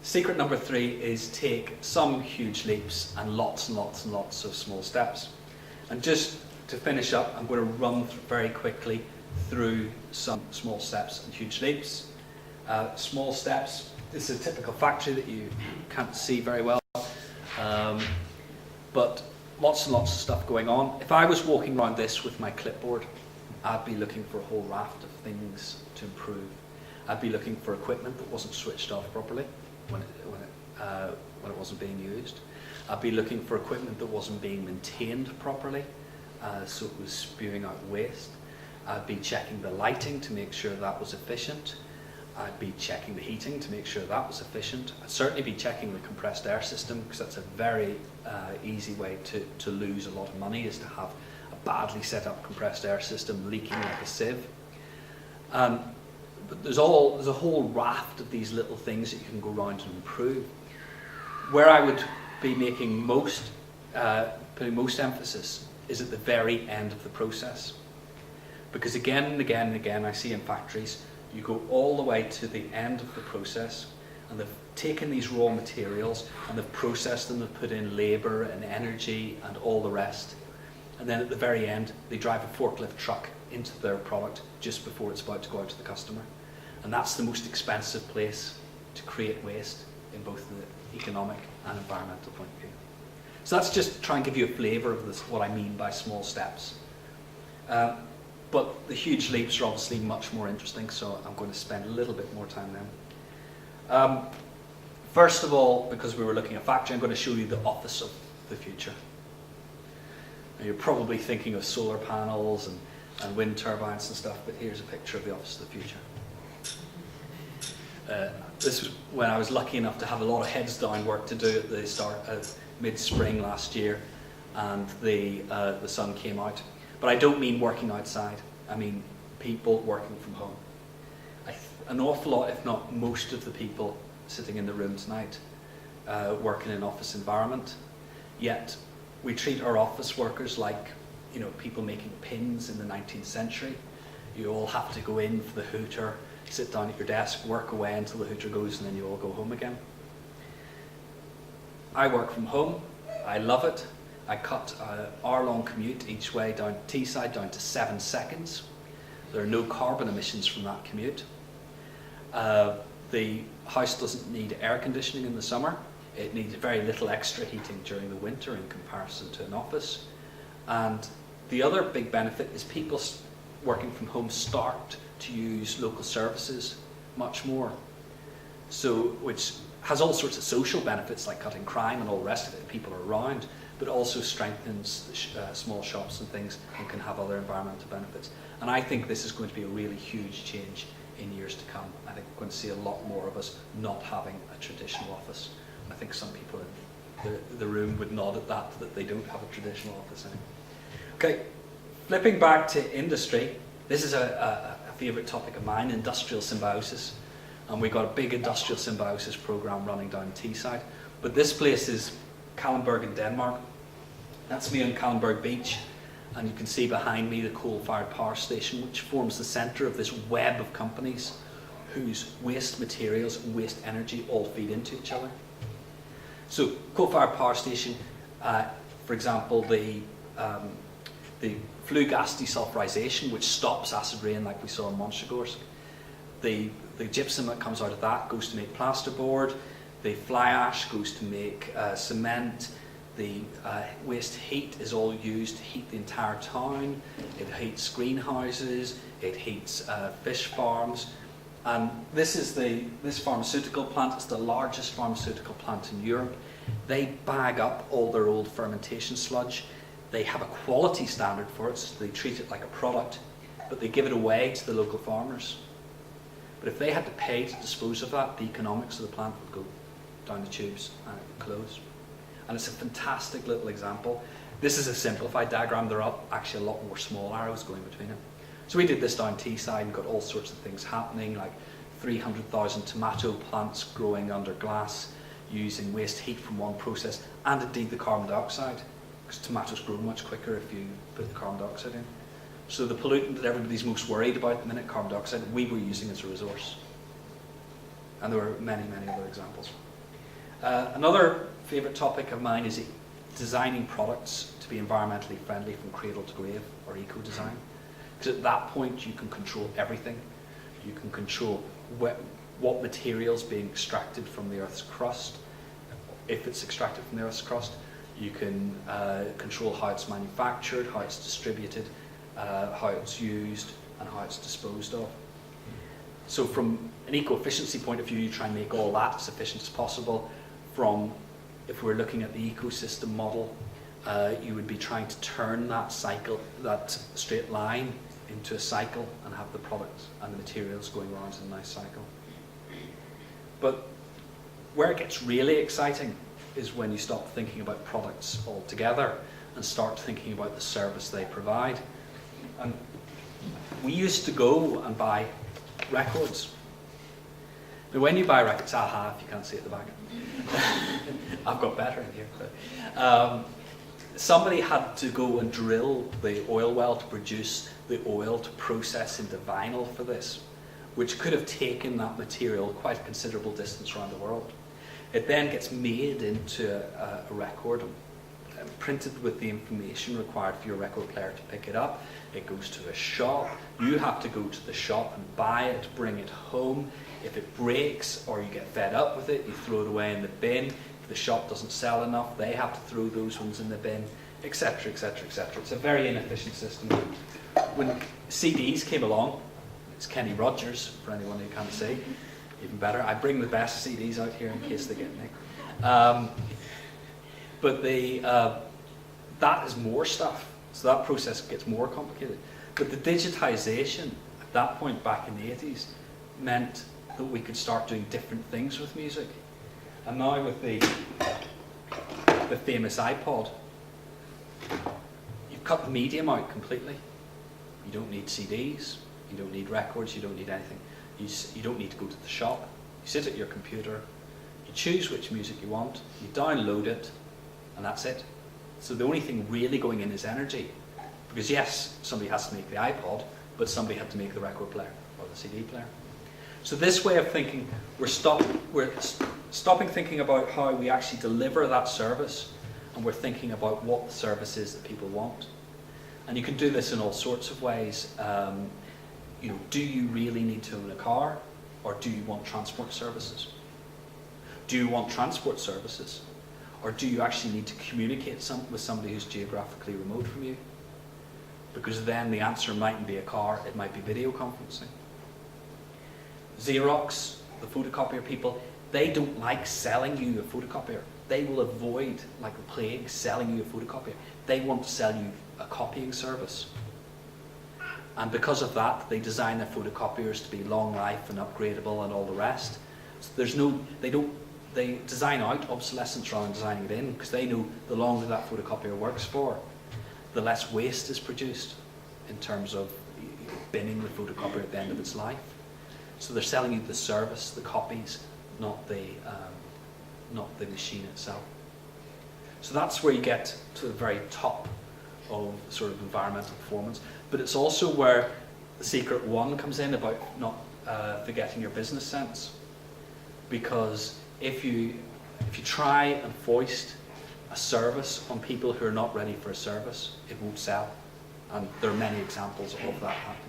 Secret number 3 is take some huge leaps and lots and lots and lots of small steps. And just to finish up, I'm going to run very quickly through some small steps and huge leaps. Small steps, this is a typical factory that you can't see very well, but lots and lots of stuff going on. If I was walking around this with my clipboard, I'd be looking for a whole raft of things to improve. I'd be looking for equipment that wasn't switched off properly when it wasn't being used. I'd be looking for equipment that wasn't being maintained properly, so it was spewing out waste. I'd be checking the lighting to make sure that was efficient. I'd be checking the heating to make sure that was efficient. I'd certainly be checking the compressed air system, because that's a very easy way to lose a lot of money, is to have a badly set up compressed air system leaking like a sieve. But there's a whole raft of these little things that you can go around and improve. Where I would be making putting most emphasis is at the very end of the process. Because again and again and again, I see in factories, you go all the way to the end of the process, and they've taken these raw materials and they've processed them, they've put in labour and energy and all the rest. And then at the very end, they drive a forklift truck into their product just before it's about to go out to the customer. And that's the most expensive place to create waste in both the economic and environmental point of view. So that's just try and give you a flavour of this, what I mean by small steps. But the huge leaps are obviously much more interesting, so I'm going to spend a little bit more time then. First of all, because we were looking at factory, I'm going to show you the office of the future. Now, you're probably thinking of solar panels and wind turbines and stuff, but here's a picture of the office of the future. This was when I was lucky enough to have a lot of heads down work to do at the start of mid-spring last year, and the sun came out. But I don't mean working outside, I mean people working from home. An awful lot, if not most of the people sitting in the room tonight work in an office environment, yet we treat our office workers like, you know, people making pins in the 19th century. You all have to go in for the hooter, sit down at your desk, work away until the hooter goes, and then you all go home again. I work from home, I love it. I cut an hour-long commute each way down to Teesside down to 7 seconds. There are no carbon emissions from that commute. The house doesn't need air conditioning in the summer. It needs very little extra heating during the winter in comparison to an office. And the other big benefit is people working from home start to use local services much more. So, which has all sorts of social benefits like cutting crime and all the rest of it, people are around, but also strengthens small shops and things and can have other environmental benefits. And I think this is going to be a really huge change in years to come. I think we're going to see a lot more of us not having a traditional office. I think some people in the room would nod at that they don't have a traditional office anymore. Okay, flipping back to industry, this is a favourite topic of mine, industrial symbiosis. And we've got a big industrial symbiosis program running down Teesside. But this place is Kalundborg in Denmark. That's me on Kalundborg Beach. And you can see behind me the coal-fired power station, which forms the centre of this web of companies whose waste materials and waste energy all feed into each other. So, coal-fired power station, for example, the flue gas desulfurization, which stops acid rain like we saw in Montchegorsk. The gypsum that comes out of that goes to make plasterboard. The fly ash goes to make cement. The waste heat is all used to heat the entire town. It heats greenhouses. It heats fish farms. And this pharmaceutical plant is the largest pharmaceutical plant in Europe. They bag up all their old fermentation sludge. They have a quality standard for it, so they treat it like a product, but they give it away to the local farmers. But if they had to pay to dispose of that, the economics of the plant would go down the tubes and it would close. And it's a fantastic little example. This is a simplified diagram. There are actually a lot more small arrows going between them. So we did this down Teesside and got all sorts of things happening, like 300,000 tomato plants growing under glass using waste heat from one process, and indeed the carbon dioxide, because tomatoes grow much quicker if you put the carbon dioxide in. So the pollutant that everybody's most worried about at the minute, carbon dioxide, we were using as a resource. And there were many, many other examples. Another favourite topic of mine is designing products to be environmentally friendly from cradle to grave, or eco-design. Because at that point you can control everything. You can control what materials being extracted from the Earth's crust. If it's extracted from the Earth's crust, you can control how it's manufactured, how it's distributed, how it's used, and how it's disposed of. So from an eco-efficiency point of view, you try and make all that as efficient as possible. If we're looking at the ecosystem model, you would be trying to turn that cycle, that straight line, into a cycle and have the products and the materials going around in a nice cycle. But where it gets really exciting is when you stop thinking about products altogether and start thinking about the service they provide. And we used to go and buy records. But when you buy records, if you can't see at the back. I've got better in here. But, somebody had to go and drill the oil well to produce the oil to process into vinyl for this, which could have taken that material quite a considerable distance around the world. It then gets made into a record and printed with the information required for your record player to pick it up. It goes to a shop. You have to go to the shop and buy it, bring it home. If it breaks or you get fed up with it, you throw it away in the bin. If the shop doesn't sell enough, they have to throw those ones in the bin, etc., etc., etc. It's a very inefficient system. When CDs came along, it's Kenny Rogers, for anyone who can't see, even better. I bring the best CDs out here in case they get nicked. But that is more stuff, so that process gets more complicated. But the digitization at that point back in the 80s meant that we could start doing different things with music. And now with the famous iPod, you've cut the medium out completely. You don't need CDs, you don't need records, you don't need anything. You don't need to go to the shop. You sit at your computer, you choose which music you want, you download it, and that's it. So the only thing really going in is energy. Because yes, somebody has to make the iPod, but somebody had to make the record player or the CD player. So this way of thinking, we're stopping thinking about how we actually deliver that service, and we're thinking about what the service is that people want. And you can do this in all sorts of ways. Do you really need to own a car, or do you want transport services? Do you want transport services, or do you actually need to communicate with somebody who's geographically remote from you? Because then the answer mightn't be a car, it might be video conferencing. Xerox, the photocopier people, they don't like selling you a photocopier. They will avoid, like the plague, selling you a photocopier. They want to sell you a copying service. And because of that, they design their photocopiers to be long life and upgradable and all the rest. So they design out obsolescence rather than designing it in, because they know the longer that photocopier works for, the less waste is produced in terms of binning the photocopier at the end of its life. So they're selling you the service, the copies, not the machine itself. So that's where you get to the very top of sort of environmental performance. But it's also where the secret one comes in about not forgetting your business sense. Because if you try and foist a service on people who are not ready for a service, it won't sell. And there are many examples of that happening.